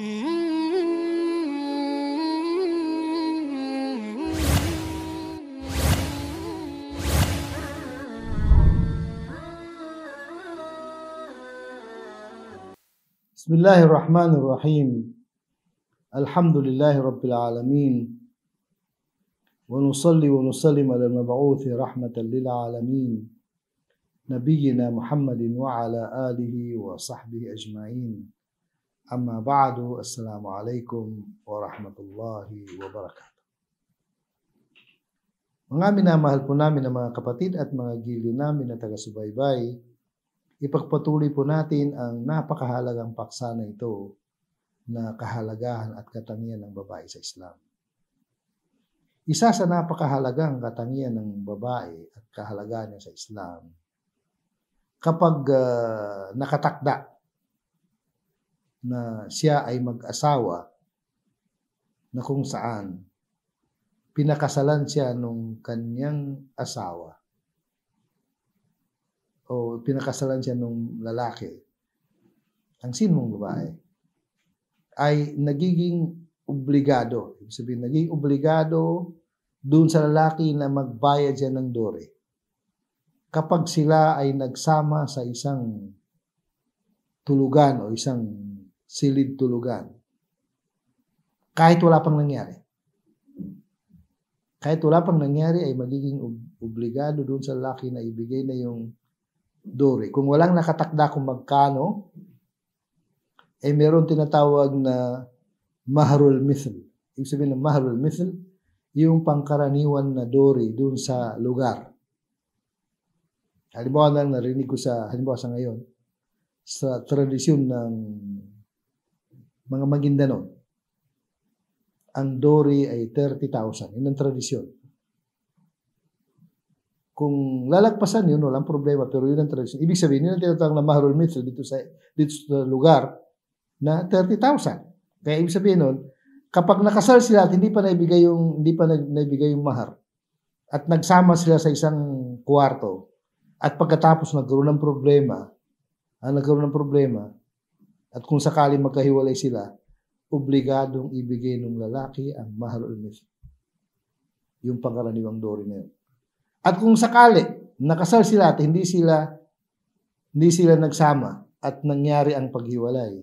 Bismillahirrahmanirrahim. Alhamdulillahi Rabbil Alamin. Wa nusalli wa nusallim ala al-mab'uthi rahmatan lil alamin. Nabiyyina Muhammadin wa ala alihi wa sahbihi ajma'in. Amma ba'du, assalamualaikum warahmatullahi wabarakatuh. Mga minamahal po namin ng mga kapatid at mga giliw namin na taga-subaybay, ipagpatuloy po natin ang napakahalagang paksa na ito na kahalagahan at katangian ng babae sa Islam. Isa sa napakahalagang katangian ng babae at kahalagahan niya sa Islam, kapag nakatakda na siya ay mag-asawa na kung saan pinakasalan siya nung kanyang asawa o pinakasalan siya nung lalaki, ang sinumang babae, ay nagiging obligado. Ibig sabihin, naging obligado doon sa lalaki na magbayad siya ng dowry kapag sila ay nagsama sa isang tulugan o isang silid tulugan. Kahit wala pang nangyari. Kahit wala pang nangyari ay magiging obligado doon sa lalaki na ibigay na yung dowry. Kung walang nakatakda kung magkano, ay meron tinatawag na mahrul mithl. Ibig sabihin ng mahrul mithl, yung pangkaraniwan na dowry doon sa lugar. Halimbawa na narinig ko halimbawa sa ngayon, sa tradisyon ng mga Maguindanao, ang dowry ay 30,000. Yun ang tradisyon. Kung lalagpasan yun, walang problema, pero yun ang tradisyon. Ibig sabihin, yun ang tinatawag na mahrul mithl dito sa lugar na 30,000. Kaya ibig sabihin nun, kapag nakasal sila at hindi pa naibigay yung mahar at nagsama sila sa isang kwarto at pagkatapos nagkaroon ng problema at kung sakali magkahiwalay sila, obligadong ibigay ng lalaki ang mahrul mithl. Yung pangkaraniwang dowry na yun. At kung sakali nakasal sila at hindi sila nagsama at nangyari ang paghiwalay,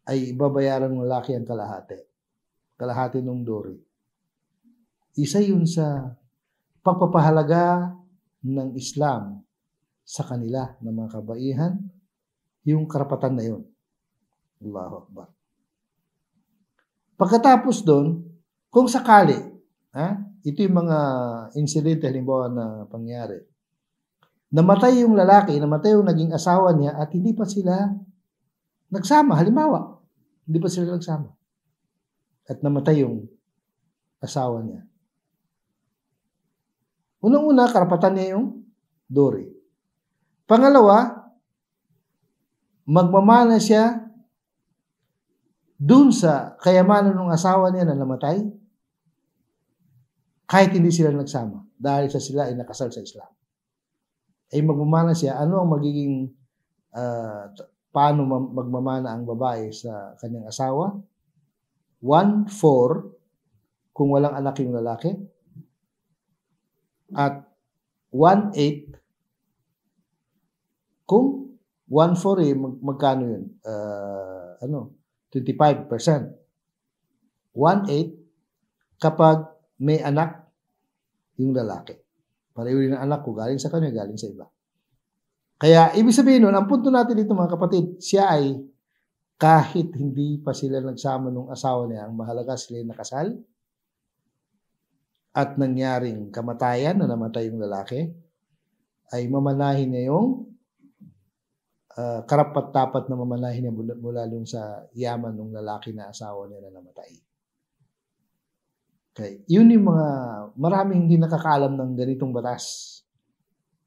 ay ibabayaran ng lalaki ang kalahati ng dowry. Isa yun sa pagpapahalaga ng Islam sa kanila ng mga kabaihan, yung karapatan na yun. Allahu Akbar. Pagkatapos doon, kung sakali, ito yung mga incident halimbawa na pangyari. Namatay yung lalaki, namatay yung naging asawa niya at hindi pa sila nagsama. Halimbawa, hindi pa sila nagsama. At namatay yung asawa niya. Unang-una, karapatan niya yung dowry. Pangalawa, magmamana siya dun sa kayamanan ng asawa niya na namatay kahit hindi sila nagsama dahil sa sila ay nakasal sa Islam. Ay magmamana siya, ano ang magiging paano magmamana ang babae sa kanyang asawa? 1/4 kung walang anak yung lalaki at 1/8 kung 1/4 magkano yun? 25%. 1/8 kapag may anak yung lalaki. Pareho rin ang anak ko, galing sa kanya, galing sa iba. Kaya, ibig sabihin nun, ang punto natin dito mga kapatid, siya ay kahit hindi pa sila nagsama nung asawa niya, ang mahalaga sila ay nakasal at nangyaring kamatayan na namatay yung lalaki, ay mamanahin niya yung karapat-dapat na mamanahin niya mula dun sa yaman ng lalaki na asawa niya na namatay. Okay. Yun yung mga maraming hindi nakakaalam ng ganitong batas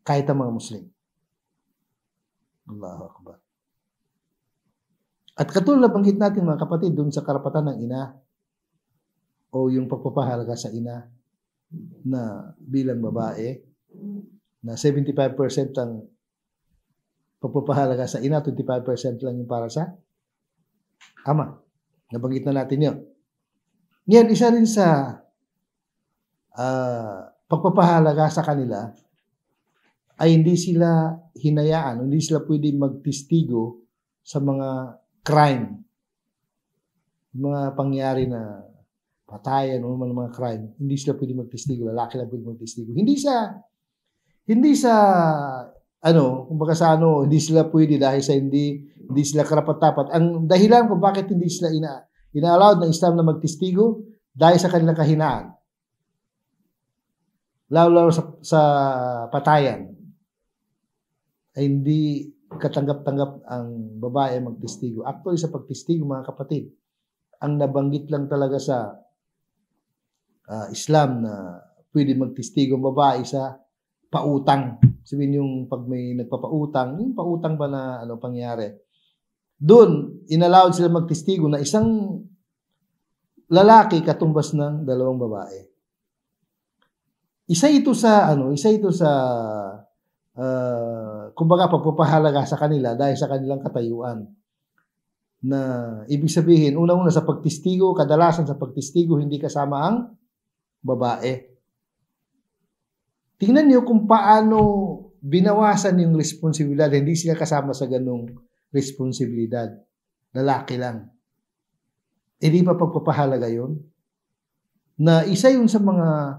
kahit ang mga Muslim. Allahu Akbar. At katulad na banggit natin mga kapatid dun sa karapatan ng ina o yung pagpapahalaga sa ina na bilang babae na 75% ang pagpapahalaga sa ina, 25% lang yung para sa ama. Nabanggit na natin yun. Ngayon, isa rin sa pagpapahalaga sa kanila ay hindi sila hinayaan, hindi sila pwede magtistigo sa mga crime, mga pangyari na patayan o mga crime. Hindi sila pwede magtistigo, lalaki lang pwede magtistigo. Hindi sa kumbaga sa hindi sila pwede dahil sa hindi sila karapat-dapat. Ang dahilan kung bakit hindi sila ina-allowed ng Islam na magtistigo dahil sa kanilang kahinaan. Lalo sa patayan ay hindi katanggap-tanggap ang babae magtistigo. Actually, sa pagtistigo, mga kapatid, ang nabanggit lang talaga sa Islam na pwede magtistigo ang babae sa pautang. Sabihin yung pag may nagpapautang, yung pautang ba na pangyari. Doon, inallowed sila magtistigo na isang lalaki katumbas ng dalawang babae. Isa ito sa kumbaga pagpapahalaga sa kanila dahil sa kanilang katayuan. Na ibig sabihin, una-una sa pagtistigo, kadalasan sa pagtistigo hindi kasama ang babae. Tingnan niyo kung paano binawasan yung responsibilidad. Hindi sila kasama sa ganung responsibilidad. Lalaki lang. Di ba pagpapahalaga yun? Na isa yun sa mga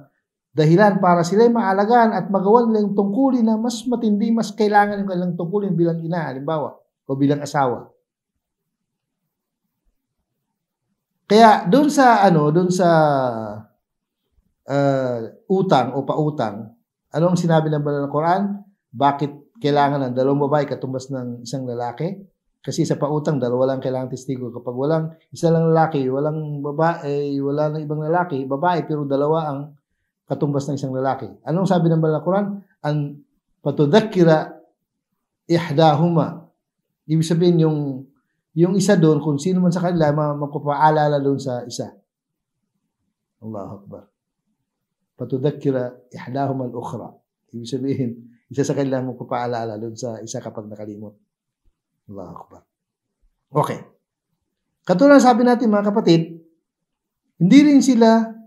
dahilan para sila'y maalagaan at magawa nila yung tungkulin na mas matindi, mas kailangan yung kanilang tungkulin bilang ina, halimbawa, o bilang asawa. Kaya doon sa utang o pautang, anong sinabi ng banal na Quran? Bakit kailangan ng dalawang babae katumbas ng isang lalaki? Kasi sa pautang, dalawa lang kailangan testigo. Kapag isa lang lalaki, walang babae, wala nang ibang lalaki, babae, pero dalawa ang katumbas ng isang lalaki. Anong sabi ng banal na Quran? An patudhakkira ihdahuma. Ibig sabihin yung isa doon, kung sino man sa kanila, magpapaalala doon sa isa. Allahu Akbar. Patudhakkira ihdahuma al-ukhra. Ibig sabihin, isa sa kanila magpapaalala doon sa isa kapag nakalimot. Allahu Akbar. Okay. Katulad sabi natin mga kapatid, hindi rin sila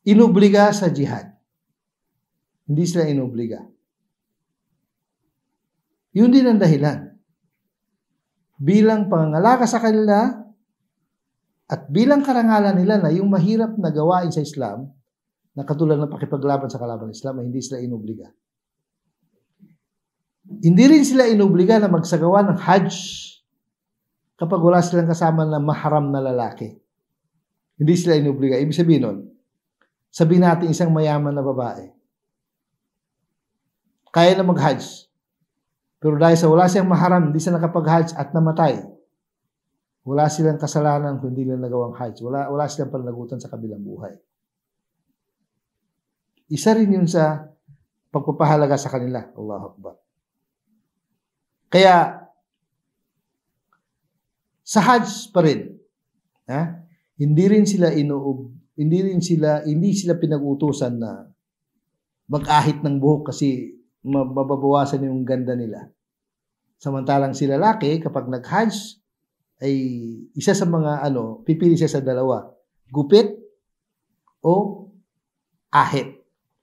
inubliga sa jihad. Hindi sila inubliga. Yun din ang dahilan. Bilang pangangalaga sa kanila at bilang karangalan nila na yung mahirap na gawain sa Islam, na katulad ng pakipaglaban sa kalaban ng Islam, ay hindi sila inubliga. Hindi rin sila inubliga na magsagawa ng Hajj kapag wala silang kasama na mahram na lalaki. Hindi sila inubliga. Ibig sabihin nun, sabihin natin isang mayaman na babae, kaya na mag-Hajj. Pero dahil sa wala siyang maharam, hindi siya nakapag-Hajj at namatay, wala silang kasalanan kung hindi lang nagawang Hajj. Wala silang panlagutan sa kabilang buhay. Isa rin yun sa pagpapahalaga sa kanila. Allahu Akbar. Kaya, sa Hajj pa rin, hindi sila pinag-utusan na mag-ahit ng buhok kasi mababawasan yung ganda nila. Samantalang si lalaki, kapag nag-Hajj, ay isa sa mga pipili siya sa dalawa, gupit o ahit.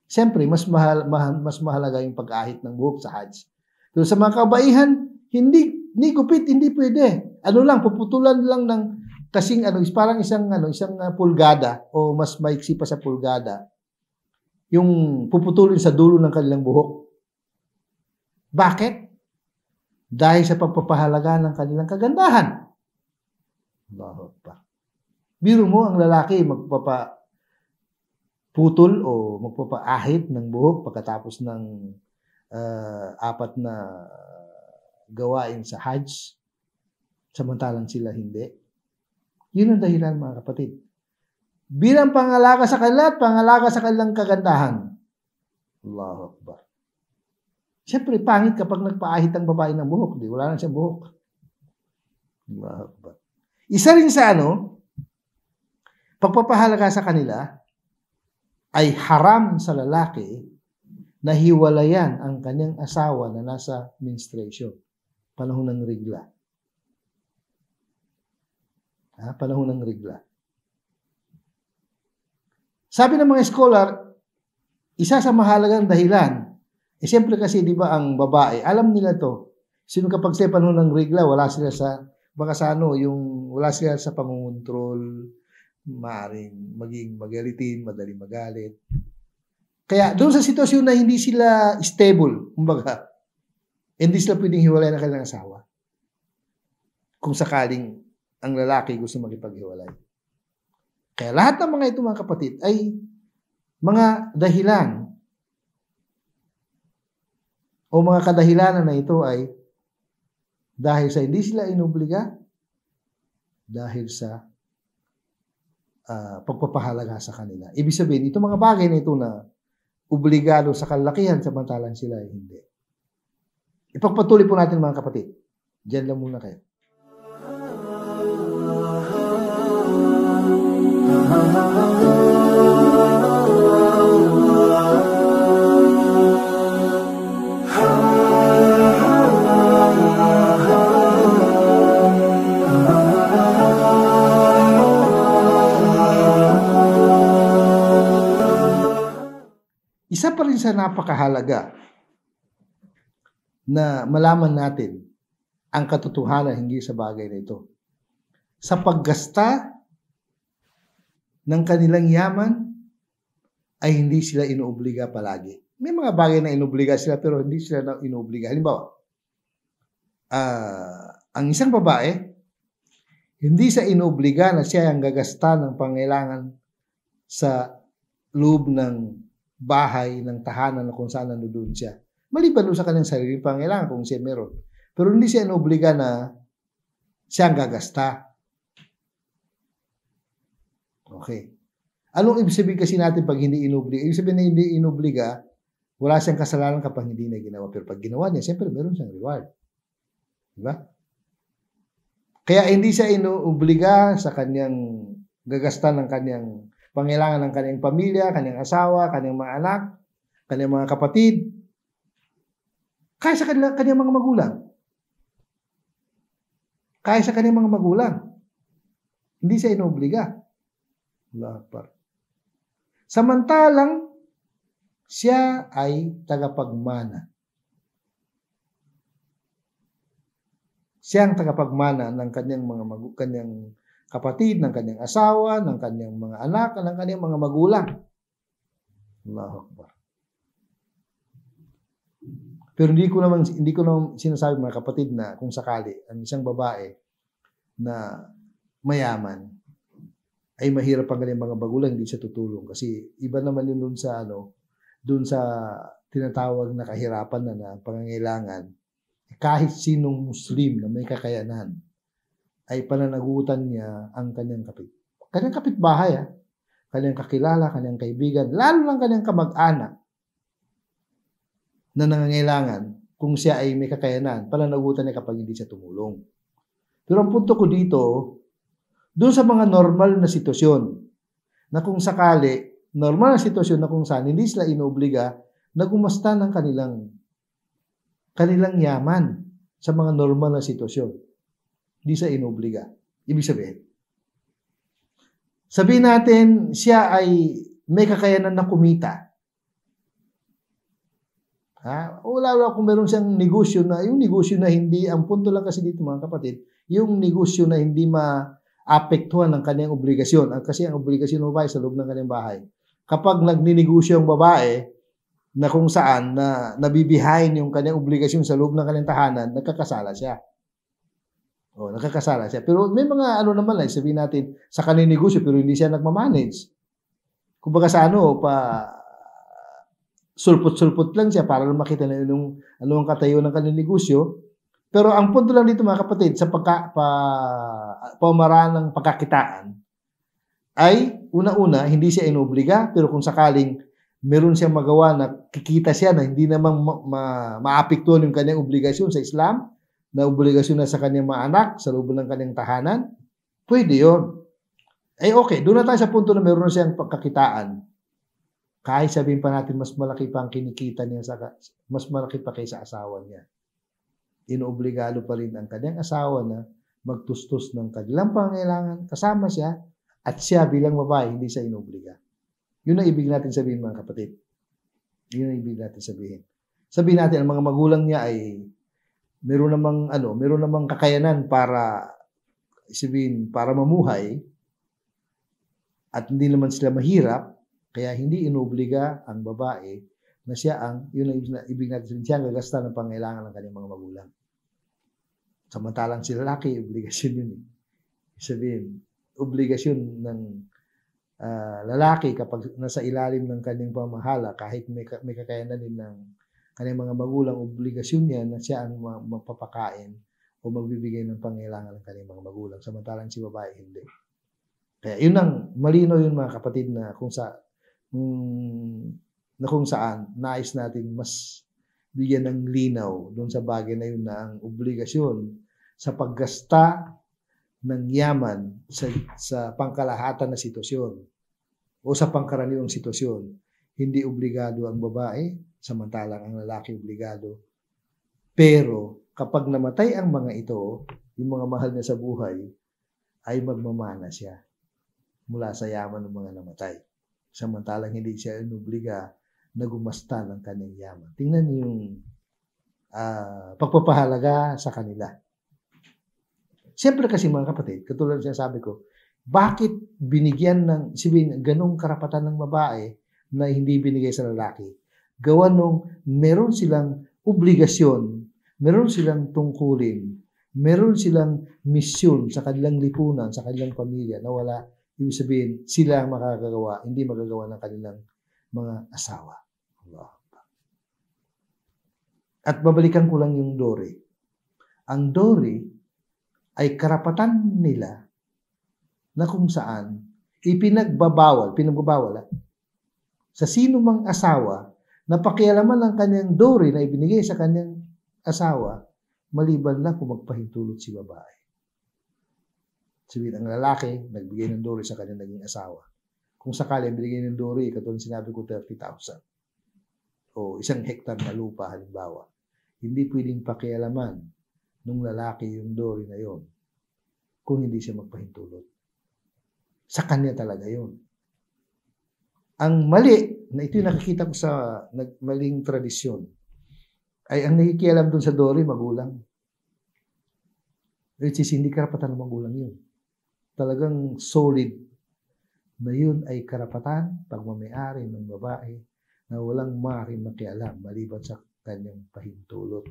Siyempre, mas mahalaga yung pag-ahit ng buhok sa Hajj. So, sa mga kabaihan, ni gupit, hindi pwede. Puputulan lang ng kasing parang isang pulgada o mas maiksi pa sa pulgada. Yung puputulin sa dulo ng kanilang buhok. Bakit? Dahil sa pagpapahalaga ng kanilang kagandahan. Allahu Akbar. Biro mo ang lalaki magpapaputol o magpapaahit ng buhok pagkatapos ng 4 na gawain sa Hajj, samantalang sila hindi. Yun ang dahilan, mga kapatid. Bilang pangalaga sa kanila at pangalaga sa kanilang kagandahan. Allahu Akbar. Siyempre, pangit kapag nagpaahit ang babae ng buhok. Wala na siyang buhok. Allahu Akbar. Isa rin sa pagpapahalaga sa kanila ay haram sa lalaki na hiwalayan ang kanyang asawa na nasa menstruation, panahon ng regla. Panahon ng regla. Sabi ng mga scholar, isa sa mahalagang dahilan, siyempre kasi di ba ang babae, alam nila to, sino kapag sa panahon ng regla, wala sila sa, baka sa wala sila sa pangungontrol, maaaring maging magalitin, madaling magalit. Kaya doon sa sitwasyon na hindi sila stable, kumbaga, hindi sila pwedeng hiwalay ng kanilang asawa. Kung sakaling ang lalaki gusto makipaghiwalay. Kaya lahat ng mga ito mga kapatid ay mga dahilan o mga kadahilanan na ito ay dahil sa hindi sila inobliga, dahil sa pagpapahalaga sa kanila. Ibig sabihin, ito mga bagay na ito na obligado sa kalakihan samantalang sila ay hindi. Ipagpatuloy po natin mga kapatid. Diyan lang muna kayo. Isa pa rin sa napakahalaga na malaman natin ang katotohanan hinggil sa bagay na ito. Sa paggasta ng kanilang yaman ay hindi sila inuobliga palagi. May mga bagay na inuobliga sila pero hindi sila na inuobliga. Halimbawa, ang isang babae, hindi siya inuobliga na siya ang gagasta ng pangailangan sa loob ng bahay, ng tahanan na kung saan nandoon siya. Maliban doon sa kanyang sariling pangailangan kung siya meron. Pero hindi siya inuobliga na siya ang gagasta. Okay. Anong ibig sabihin kasi natin pag hindi inuobliga? Ibig sabihin na hindi inuobliga, wala siyang kasalanan kapag hindi na ginawa. Pero pag ginawa niya, siyempre meron siyang reward. Diba? Kaya hindi siya inuobliga sa kanyang gagasta ng kanyang pangailangan ng kanyang pamilya, kanyang asawa, kanyang mga anak, kanyang mga kapatid, kaya sa kanyang mga magulang. Kaya sa kanyang mga magulang. Hindi siya inuobliga. Samantalang siya ay tagapagmana. Siya ang tagapagmana ng kanyang kanyang kapatid, ng kanyang asawa, ng kanyang mga anak, ng kanyang mga magulang. Allahu Akbar. Pero hindi ko naman sinasabi mga kapatid na kung sakali ang isang babae na mayaman ay mahirap ang kanyang mga magulang, hindi siya tutulong kasi iba naman yun doon sa tinatawag na kahirapan na pangangailangan. Kahit sinong Muslim na may kakayanan ay pananagutan niya ang kanyang kapitbahay, kanyang kakilala, kanyang kaibigan, lalo lang kanyang kamag-anak na nangangailangan kung siya ay may kakayanan, pananagutan niya kapag hindi siya tumulong. Pero ang punto ko dito, doon sa mga normal na sitwasyon, na kung sakali, normal na sitwasyon na kung saan hindi sila inuobliga na gumasta ng kanilang yaman sa mga normal na sitwasyon. Hindi siya inuobliga. Ibig sabihin natin, siya ay may kakayanan na kumita. Wala kung meron siyang negosyo na, yung negosyo na hindi, ang punto lang kasi dito mga kapatid, yung negosyo na hindi maapektuhan ng kanyang obligasyon. Kasi ang obligasyon ng babae sa loob ng kanyang bahay. Kapag nagninegosyo ang babae, na kung saan na nabibihayin yung kanyang obligasyon sa loob ng kanyang tahanan, nagkakasala siya. Nakakasala siya. Pero may mga naman sabihin natin, sa kanyang negosyo, pero hindi siya nagmamanage. Kumbaga sa sulpot-sulpot lang siya para makita na yung ang katayo ng kanyang negosyo. Pero ang punto lang dito mga kapatid, sa pamaraan ng pagkakitaan, ay una-una, hindi siya inobliga, pero kung sakaling meron siyang magawa na kikita siya na hindi namang maapektuhan yung kanyang obligasyon sa Islam, na obligasyon na sa kanyang mga anak, sa loob ng kanyang tahanan, pwede yun. Okay, doon na tayo sa punto na meron siyang pagkakitaan. Kahit sabihin pa natin, mas malaki pa ang kinikita niya, mas malaki pa kaysa asawa niya. Inoobligado pa rin ang kanyang asawa na magtustos ng kanilang pangangailangan, kasama siya, at siya bilang babae, hindi siya inobliga. Yun ang ibig natin sabihin, mga kapatid. Yun ang ibig natin sabihin. Sabihin natin, ang mga magulang niya ay meron namang kakayanan para mamuhay, at hindi naman sila mahirap, kaya hindi inobliga ang babae na siya yun ang ibig natin sabihin, siya ang gagasta ng pangailangan ng kanyang mga magulang. Samantalang si lalaki, obligasyon yun. Sabihin, obligasyon ng lalaki kapag nasa ilalim ng kanyang pamahala, kahit may kakayanan din ng kanyang mga magulang, obligasyon niya na siya ang magpapakain o magbibigay ng pangailangan ng kanyang mga magulang. Samantalang si babae, hindi. Kaya yun ang malino yun, mga kapatid, na kung saan nais natin mas bigyan ng linaw doon sa bagay na yun, na ang obligasyon sa paggasta ng yaman sa pangkalahatan na sitwasyon o sa pangkaraniwang sitwasyon, hindi obligado ang babae, samantalang ang lalaki obligado. Pero kapag namatay ang mga ito, yung mga mahal niya sa buhay, ay magmamana siya mula sa yaman ng mga namatay. Samantalang hindi siya inobliga na gumasta ng kanyang yaman. Tingnan niyo yung pagpapahalaga sa kanila. Siyempre kasi, mga kapatid, katulad ng sabi ko, bakit binigyan ng ganong karapatan ng babae na hindi binigay sa lalaki? Gawa nung meron silang obligasyon, meron silang tungkulin, meron silang misyon sa kanilang lipunan, sa kanilang pamilya na wala, ibig sabihin, sila ang makakagawa, hindi magagawa ng kanilang mga asawa. At babalikan ko lang yung dowry. Ang dowry ay karapatan nila na kung saan pinagbabawal sa sino mang asawa na pakialaman ng kanyang dowry na ibinigay sa kanyang asawa, maliban lang kung magpahintulot si babae. Sabihin, ang lalaki, nagbigay ng dowry sa kanyang naging asawa. Kung sakali binigay ng dowry, katulad sinabi ko, 30,000 o 1 hektar na lupa, halimbawa, hindi pwedeng pakialaman nung lalaki yung dowry na yon kung hindi siya magpahintulot. Sa kanya talaga yon. Ang mali, na ito yung nakikita ko sa maling tradisyon, ay ang nakikialam dun sa dowry, magulang. Which is, hindi karapatan ng magulang yun. Talagang solid na yun ay karapatan, pagmamayari ng babae na walang maaaring makialam maliban sa kanyang pahintulot.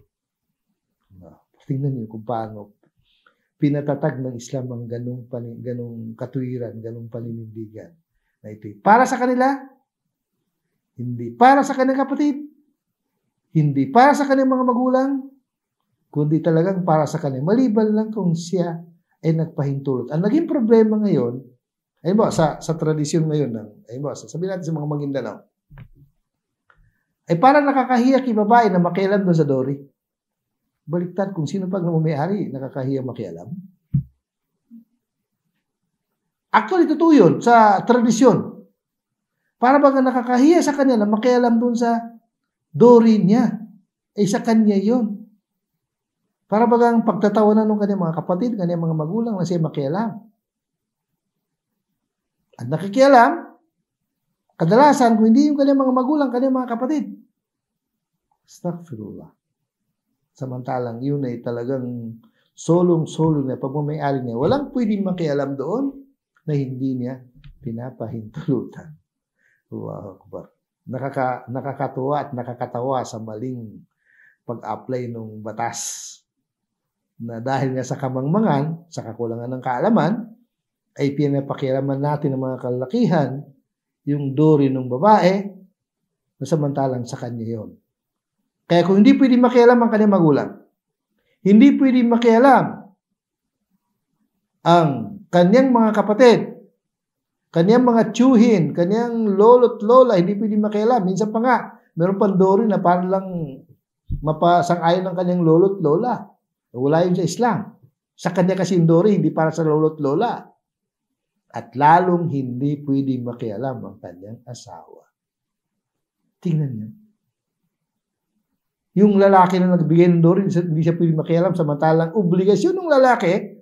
Tingnan niyo kung paano pinatatag ng Islam ang ganong katuwiran, ganong paninindigan. Na ito'y para sa kanila, hindi para sa kanyang kapatid, hindi para sa kanyang mga magulang, kundi talagang para sa kanya. Maliban lang kung siya ay nagpahintulot. Ang naging problema ngayon, ayun ba, sa tradisyon ngayon, ayun ba, sabihin natin sa mga Maguindanao, ay parang nakakahiya kay babae na makialam doon sa dowry. Baliktad, kung sino pag namumiyari, nakakahiya makialam. Actually, totoo yun sa tradisyon. Para bang nakakahiya sa kanya na makialam doon sa dowry niya. Sa kanya yun. Para bagang pagtatawanan ng kanyang mga kapatid, kanyang mga magulang na siya makialam. At nakikialam, kadalasan, kung hindi yung kanyang mga magulang, kanyang mga kapatid. Astaghfirullah. Samantalang yun ay talagang solong-solo na pagmamayari niya. Walang pwedeng makialam doon na hindi niya pinapahintulutan. Allahu Akbar. Nakakatuwa at nakakatawa sa maling pag-apply ng batas na dahil nga sa kamangmangan, sa kakulangan ng kaalaman, ay pinapakialaman natin ng mga kalalakihan yung dowry ng babae na samantalang sa kanya yon. Kaya kung hindi pwedeng makialam ang kanyang magulang, hindi pwedeng makialam ang kanyang mga kapatid, kanyang mga tiyuhin, kanyang lolo't lola, hindi pwedeng makialam. Minsan pa nga, meron pang dowry na parang lang mapasang-ayon ng kanyang lolo't lola. Wala yun sa Islam. Sa kanya kasi yung dowry, hindi para sa lolo't lola. At lalong hindi pwedeng makialam ang kanyang asawa. Tingnan niyo. Yung lalaki na nagbigay ng dowry, hindi siya pwedeng makialam, samantalang obligasyon ng lalaki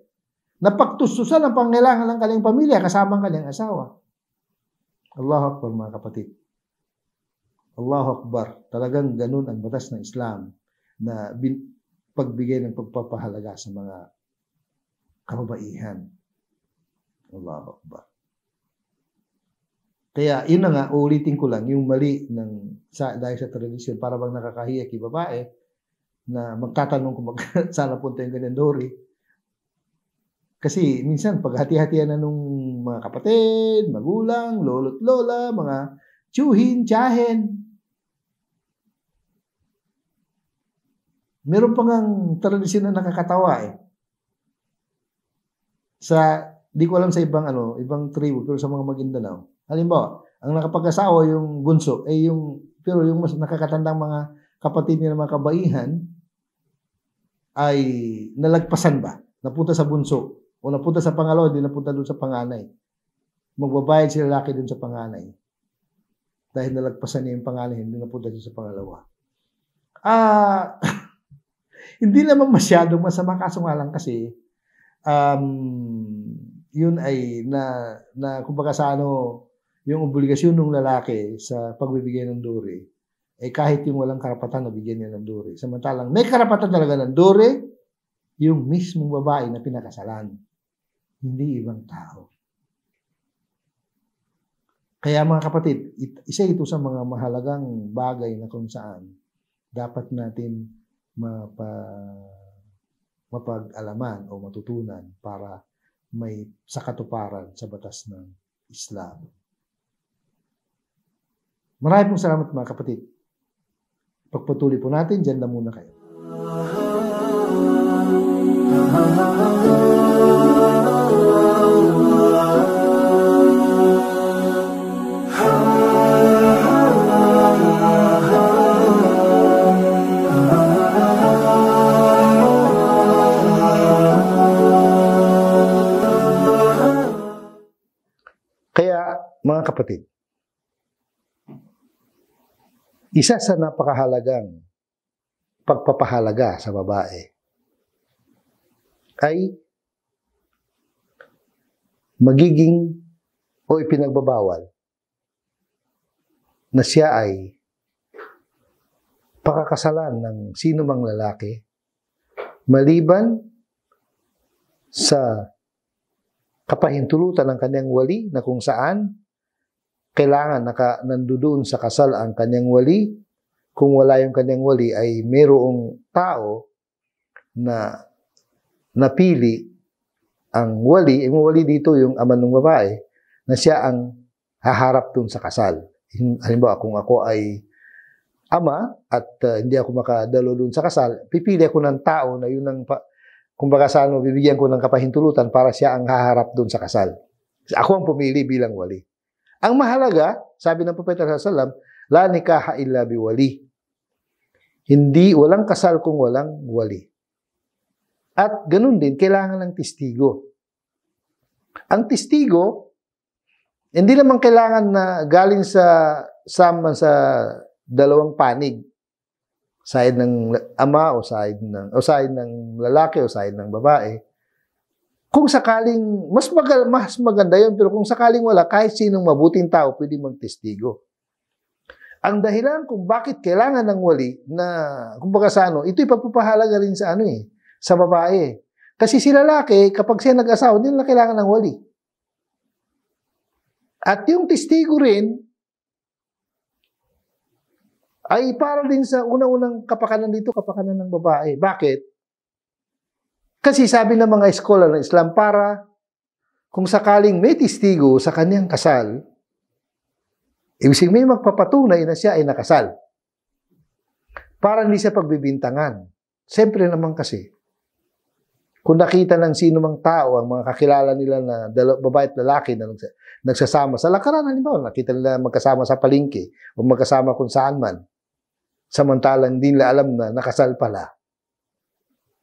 Napagtustusan ang pangailangan ng kanyang pamilya kasama ang kanyang asawa. Allahu Akbar, mga kapatid. Allahu Akbar. Talagang ganun ang batas ng Islam na pagbigay ng pagpapahalaga sa mga kababaihan. Allahu Akbar. Kaya yun na nga, uulitin ko lang, yung mali dahil sa tradisyon, para bang nakakahiya kay babae na magtatanong kung sana punta yung ganyan dori. Kasi minsan, paghati-hatian na nung mga kapatid, magulang, lolo't lola, mga tiyuhin, tiyahin. Meron pa ngang tradisyon na nakakatawa eh. Di ko alam sa ibang tribu, pero sa mga Maguindanao. Halimbawa, ang nakapag-asawa yung bunso, pero yung mas nakakatandang mga kapatid niya ng mga kabaihan ay nalagpasan ba? Napunta sa bunso o napunta sa pangalawa, hindi napunta doon sa panganay. Magbabayad si lalaki doon sa panganay. Dahil nalagpasan niya yung panganay, hindi napunta doon sa pangalawa. Hindi naman masyadong masama, kaso nga lang kasi yun ay kumbaga sa yung obligasyon ng lalaki sa pagbibigay ng duri, kahit yung walang karapatan na bigyan niya ng duri. Samantalang may karapatan talaga ng duri, yung mismong babae na pinakasalan, hindi ibang tao. Kaya mga kapatid, isa ito sa mga mahalagang bagay na kung saan dapat natin mapag-alaman o matutunan para may sakatuparan sa batas ng Islam. Maraming salamat mga kapatid. Pagpatuloy po natin, dyan na muna kayo. Kaya, mga kapatid, isa sa napakahalagang pagpapahalaga sa babae ay magiging o ipinagbabawal na siya ay pakakasalan ng sino mang lalaki maliban sa kapahintulutan ng kanyang wali na kung saan kailangan nandoon sa kasal ang kanyang wali. Kung wala yung kanyang wali ay mayroong tao na napili ang wali. Yung wali dito yung ama ng babae na siya ang haharap dun sa kasal. Halimbawa, kung ako ay ama at hindi ako makadalo dun sa kasal, pipili ako ng tao na yun ang kumbaga sa bibigyan ko ng kapahintulutan para siya ang haharap dun sa kasal. Ako ang pumili bilang wali. Ang mahalaga, sabi ng Propeta sallallahu alaihi wasallam, la nikaha illa biwali. Walang kasal kung walang wali. At ganun din, kailangan ng testigo. Ang testigo, hindi naman kailangan na galing sa dalawang panig. Side ng ama o side ng lalaki o side ng babae. Kung sakaling, mas maganda yun, pero kung sakaling wala, kahit sinong mabuting tao pwede magtestigo. Ang dahilan kung bakit kailangan ng wali na, kumbaga sa ito'y papapahalaga rin sa sa babae. Kasi si lalaki, kapag siya nag-asawa, hindi na kailangan ng wali. At yung testigo rin, ay para din sa unang-unang kapakanan dito, kapakanan ng babae. Bakit? Kasi sabi ng mga eskola ng Islam, para kung sakaling may testigo sa kanyang kasal, ibig sabihin may magpapatunay na siya ay nakasal. Para hindi siya pagbibintangan. Siyempre naman kasi, kung nakita ng sino mang tao, ang mga kakilala nila na babae at lalaki na nagsasama sa lakaran, halimbawa, nakita nila magkasama sa palengke o magkasama kung saan man, samantalang hindi nila alam na nakasal pala.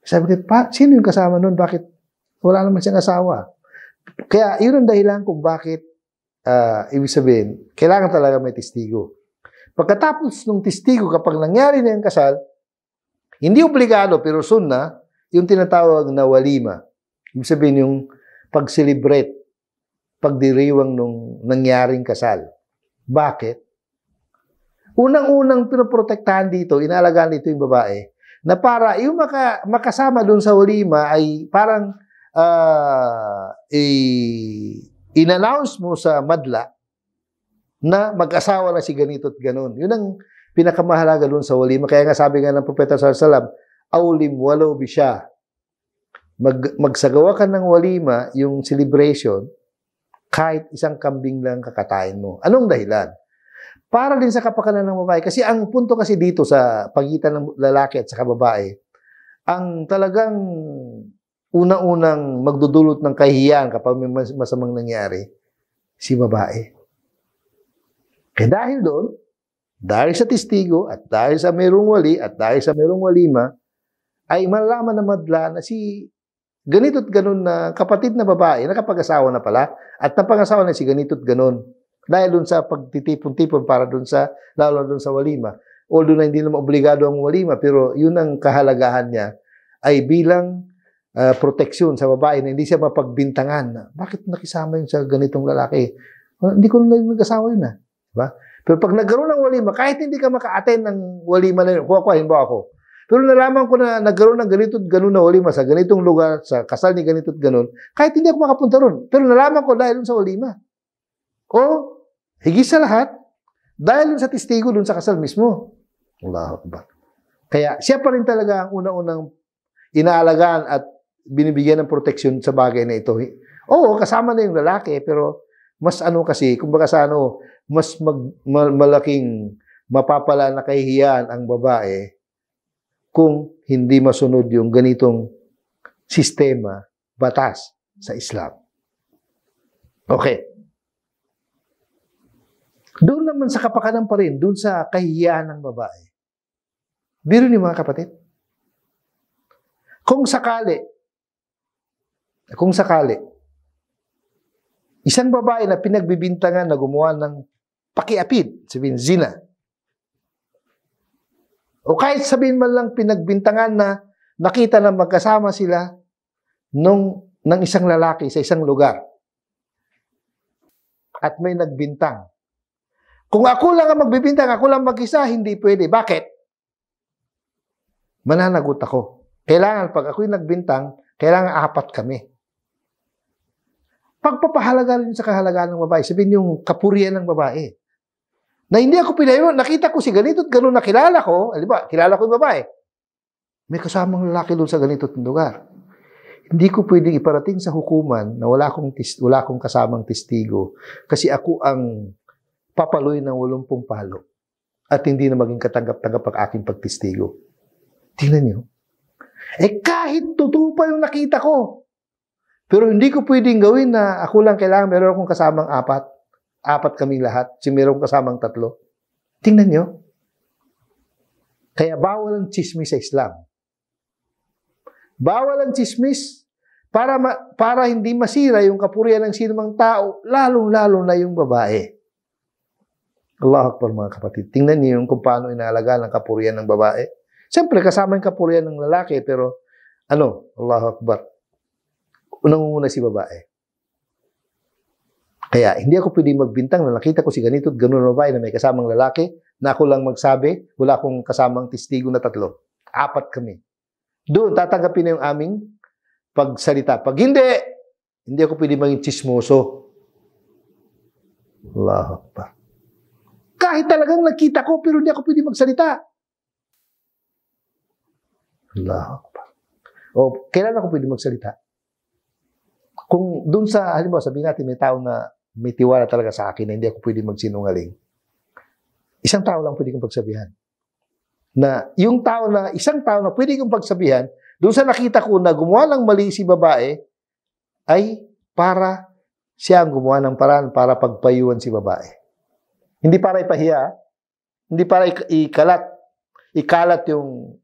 Sabi ko, sino yung kasama nun? Bakit wala naman siyang asawa? Kaya yun ang dahilan kung bakit, ibig sabihin, kailangan talaga may testigo. Pagkatapos ng testigo, kapag nangyari na yung kasal, hindi obligado, pero sunna, yung tinatawag na walima. Ibig sabihin yung pag-celebrate, pagdiriwang nung nangyaring kasal. Bakit? Unang-unang pinoprotektahan dito, inaalagaan dito yung babae, na para yung makasama dun sa walima ay parang in-announce mo sa madla na mag-asawa na si ganito at ganon. Yun ang pinakamahalaga dun sa walima. Kaya nga sabi nga ng Propeta sallallahu alaihi wasallam, awlim walau bisya. Magsagawa ka ng walima, yung celebration, kahit isang kambing lang kakatayin mo. Anong dahilan? Para din sa kapakanan ng babae. Kasi ang punto kasi dito sa pagitan ng lalaki at saka babae, ang talagang unang-unang magdudulot ng kahihiyan kapag may masamang nangyari, si babae. Kaya dahil doon, dahil sa testigo, at dahil sa mayroong wali, at dahil sa mayroong walima, ay malalaman na madla na si ganito at ganon na kapatid na babae, nakapag-asawa na pala, at napag-asawa na si ganito at ganon. Dahil doon sa pagtitipon-tipon para doon sa, lalo doon sa walima. Although na hindi naman obligado ang walima, pero yun ang kahalagahan niya ay bilang proteksyon sa babae na hindi siya mapagbintangan. Bakit nakisama yun sa ganitong lalaki? Hindi ko nag-asawa yun diba? Pero pag nagkaroon ng walima, kahit hindi ka maka-attend ng walima na yun, halimbawa ako, pero nalaman ko na nagkaroon ng ganito at ganon na walima sa ganitong lugar, sa kasal ni ganito at ganon, kahit hindi ako makapunta ron, pero nalaman ko dahil sa walima. O, higit sa lahat, dahil sa testigo dun sa kasal mismo. Allahu Akbar. Kaya siya pa rin talaga ang unang-unang inaalagaan at binibigyan ng proteksyon sa bagay na ito. Oo, kasama na yung lalaki, pero mas kasi, kumbaga sa mas malaking mapapala na kahihiyan ang babae kung hindi masunod yung ganitong sistema, batas sa Islam. Okay. Doon naman sa kapakanan pa rin, doon sa kahihiyan ng babae. Biro niyo mga kapatid. Kung sakali, isang babae na pinagbibintangan na gumawa ng pakiapid, sabihin, zina. O kahit sabihin man lang pinagbintangan na nakita na magkasama sila ng isang lalaki sa isang lugar. At may nagbintang. Kung ako lang ang magbibintang, ako lang mag-isa, hindi pwede. Bakit? Mananagot ako. Kailangan, pag ako'y nagbintang, kailangan 4 kami. Pagpapahalaga rin sa kahalagaan ng babae, sabihin yung kapurian ng babae. Na hindi ako pinayon, nakita ko si ganito at gano'n, nakilala ko, kilala ko yung babae. May kasamang lalaki doon sa ganito at lugar. Hindi ko pwedeng iparating sa hukuman na wala akong kasamang testigo kasi ako ang papaloy ng 80 palo at hindi na maging katanggap-tanggap ang aking pagtestigo. Tingnan nyo. Kahit totoo pa yung nakita ko, pero hindi ko pwedeng gawin na ako lang kailangan meron akong kasamang 4 kaming lahat, meron akong kasamang 3. Tingnan nyo. Kaya bawal ang chismis sa Islam. Bawal ang chismis para hindi masira yung kapurihan ng sinumang tao, lalong-lalo na yung babae. Allahu Akbar mga kapatid. Tingnan niyo kung paano inaalagaan ang kapurihan ng babae. Siyempre, kasama yung kapurihan ng lalaki, pero Allahu Akbar. Unang-una si babae. Kaya, hindi ako pwedeng magbintang na nakita ko si ganito at gano'n na babae na may kasamang lalaki, na ako lang magsabi, wala akong kasamang testigo na 3. 4 kami. Doon, tatanggapin na yung aming pagsalita. Pag hindi ako pwedeng maging chismoso. Allahu Akbar. Kahit talagang nakita ko, pero hindi ako pwede magsalita. Allahu Akbar. O, kailan ako pwede magsalita? Kung doon sa, halimbawa, sabihin natin, may tao na may tiwala talaga sa akin na hindi ako pwede magsinungaling. Isang tao lang pwede kong pagsabihan. Na yung isang tao na pwede kong pagsabihan, doon sa nakita ko na gumawa ng mali si babae, ay para siya ang gumawa ng paraan para pagpayuan si babae. Hindi para ipahiya, hindi para ikalat yung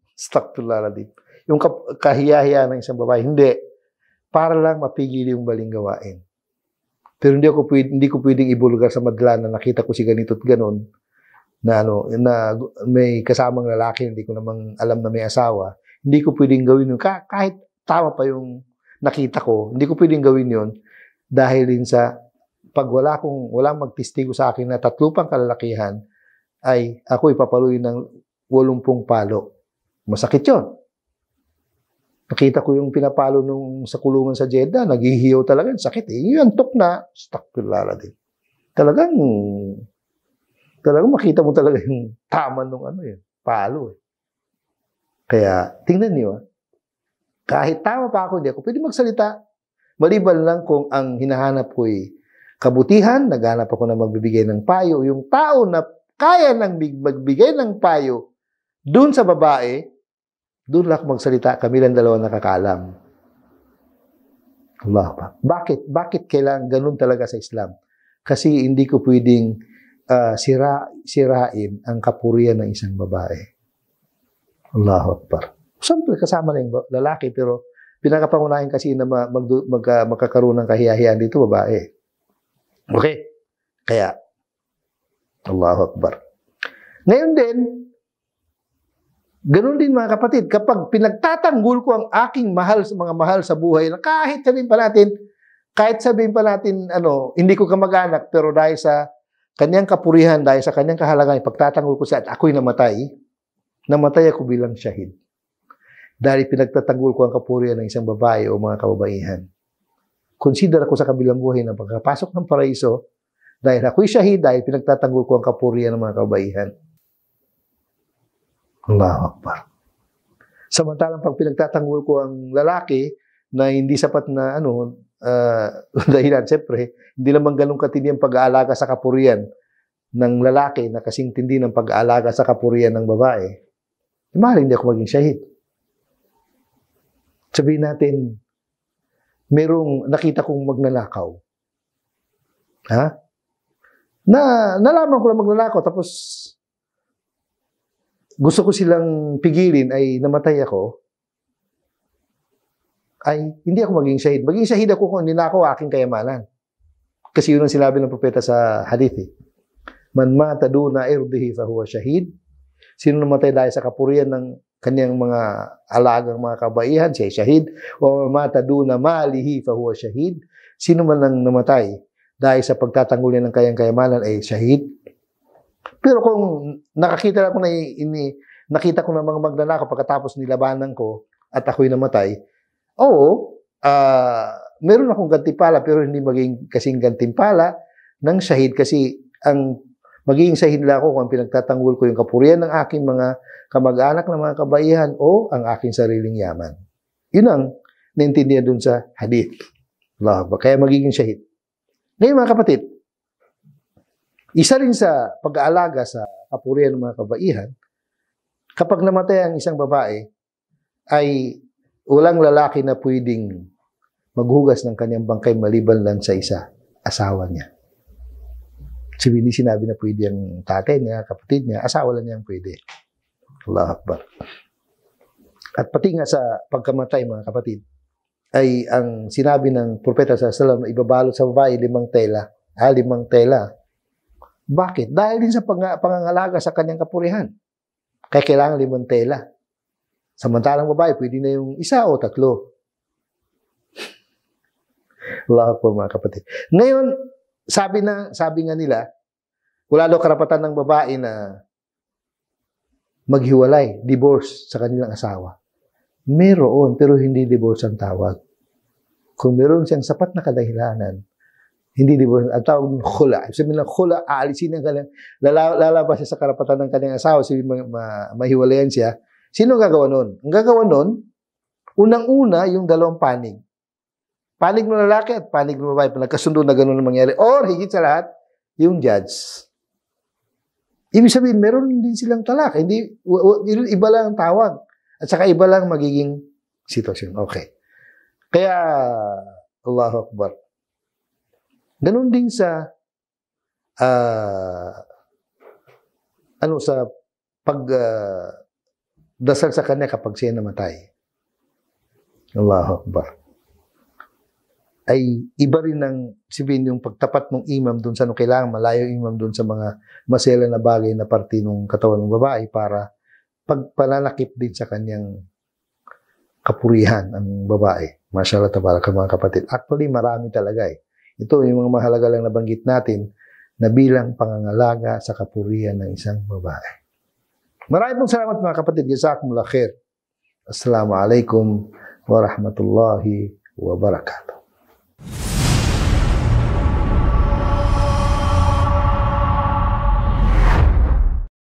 yung kahiya-hiya ng isang babae. Hindi. Para lang mapigil yung maling gawain. Pero hindi ko pwedeng ibulgar sa madla na nakita ko si ganito at ganon na may kasamang lalaki, hindi ko namang alam na may asawa. Hindi ko pwedeng gawin yun kahit tama pa yung nakita ko, hindi ko pwedeng gawin yon dahil din sa pag walang magtistigo sa akin na 3 pang kalalakihan, ay ako ipapaluin ng 80 palo. Masakit yun. Nakita ko yung pinapalo nung sa kulungan sa Jeddah, naghihiyaw talaga, sakit eh. Yung antok na, stuck pilala din. Talagang makita mo talaga yung tama nung palo eh. Kaya, tingnan niyo, kahit tama pa ako, hindi ako pwede magsalita. Maliban lang kung ang hinahanap ko ay kabutihan, naghanap ako na magbibigay ng payo. Yung tao na kaya nang magbigay ng payo doon sa babae, doon lang magsalita, kami lang dalawa nakakalam. Allah pa. Bakit kailangan ganun talaga sa Islam? Kasi hindi ko pwedeng sirain ang kapurihan ng isang babae. Allahu Akbar. Siyempre, kasama na yung lalaki, pero pinakapangunahin kasi na magkakaroon ng kahiyahiyan dito, babae. Okay? Kaya, Allahu Akbar. Ngayon din, ganun din mga kapatid, kapag pinagtatanggol ko ang aking mga mahal sa buhay, na kahit sabihin pa natin, hindi ko kamag-anak, pero dahil sa kanyang kapurihan, dahil sa kanyang kahalagan, pagtatanggol ko siya at ako'y namatay ako bilang syahid. Dahil pinagtatanggol ko ang kapurihan ng isang babae o mga kababaihan. Consider ako sa kabilang buhay na pagkapasok ng paraiso, dahil ako'y syahid, dahil pinagtatanggol ko ang kapurihan ng mga kababaihan. Allahu Akbar. Samantalang pag pinagtatanggol ko ang lalaki na hindi sapat na dahilan, siyempre, hindi naman ganun katindi ang pag-aalaga sa kapurihan ng lalaki na kasing tindi ng pag-aalaga sa kapurihan ng babae, maaaring hindi ako maging syahid. Sabihin natin, merong nakita kong magnanakaw. Ha? Nalaman ko lang magnanakaw, tapos gusto ko silang pigilin, ay namatay ako, ay hindi ako maging syahid. Maging syahid ako kung ninakaw aking kayamanan. Kasi yun ang sinabi ng propeta sa hadith. Man mata duna irdihi fahuwa syahid. Sino namatay dahil sa kapurihan ng kanyang mga alagang mga kabaihan, siya ay syahid. O mata duna malihi fahuwa syahid. Sino man ang namatay dahil sa pagtatanggol ng kanyang kayamanan ay syahid. Pero kung nakita ko nakita ko na mga magnanakaw pagkatapos nilabanan ko at ako'y namatay, meron akong gantimpala, pero hindi maging kasing gantimpala ng syahid, kasi ang magiging syahid lang ako kung pinagtatanggol ko yung kapurihan ng aking mga kamag-anak ng mga kabaihan o ang aking sariling yaman. Yun ang naintindihan dun sa hadith. Kaya magiging syahid. Ngayon mga kapatid, isa rin sa pag-aalaga sa kapurihan ng mga kabaihan, kapag namatay ang isang babae, ay walang lalaki na pwedeng maghugas ng kanyang bangkay maliban lang sa isa, asawa niya. Hindi sinabi na pwede ang tatay niya, kapatid niya, asawa lang niya ang pwede. Allahu Akbar. At pati nga sa pagkamatay, mga kapatid, ay ang sinabi ng propeta sa salam na ibabalot sa babae 5 tela. 5 tela. Bakit? Dahil din sa pangangalaga sa kanyang kapurihan. Kaya kailangan 5 tela. Samantalang babae, pwede na yung 1 o 3. Allahu Akbar, mga kapatid. Ngayon, sabi nga nila, wala daw karapatan ng babae na maghiwalay, divorce sa kanilang asawa. Meron, pero hindi divorce ang tawag. Kung meron siyang sapat na kadahilanan, hindi divorce. Ang tawag ng khula. Sabihin lang, khula, aalisin ang kanyang, lalabas siya sa karapatan ng kanyang asawa, mahiwalayan siya. Sino ang gagawa nun? Ang gagawa nun, unang-una, yung 2 panig. Panig ng lalaki at panig ng babae. Nagkasundo na gano'n ang mangyari. Or, higit sa lahat, yung judge. Ibig sabihin, meron din silang talak. Iba lang ang tawag. At saka iba lang magiging sitwasyon. Okay. Kaya, Allahu Akbar. Ganun din sa sa dasal sa kanya kapag siya namatay. Allahu Akbar. Ay iba rin ng sabihin yung pagtapat ng imam doon sa kailangan malayo imam doon sa mga masela na bagay na parte ng katawan ng babae para pagpananakip din sa kanyang kapurihan ang babae. Mashallah, tabaraka mga kapatid. Actually, marami talaga eh. Ito yung mga mahalaga lang nabanggit natin na bilang pangangalaga sa kapurihan ng isang babae. Maraming pong salamat mga kapatid. Jazakumullah khair. Assalamualaikum warahmatullahi wabarakatuh.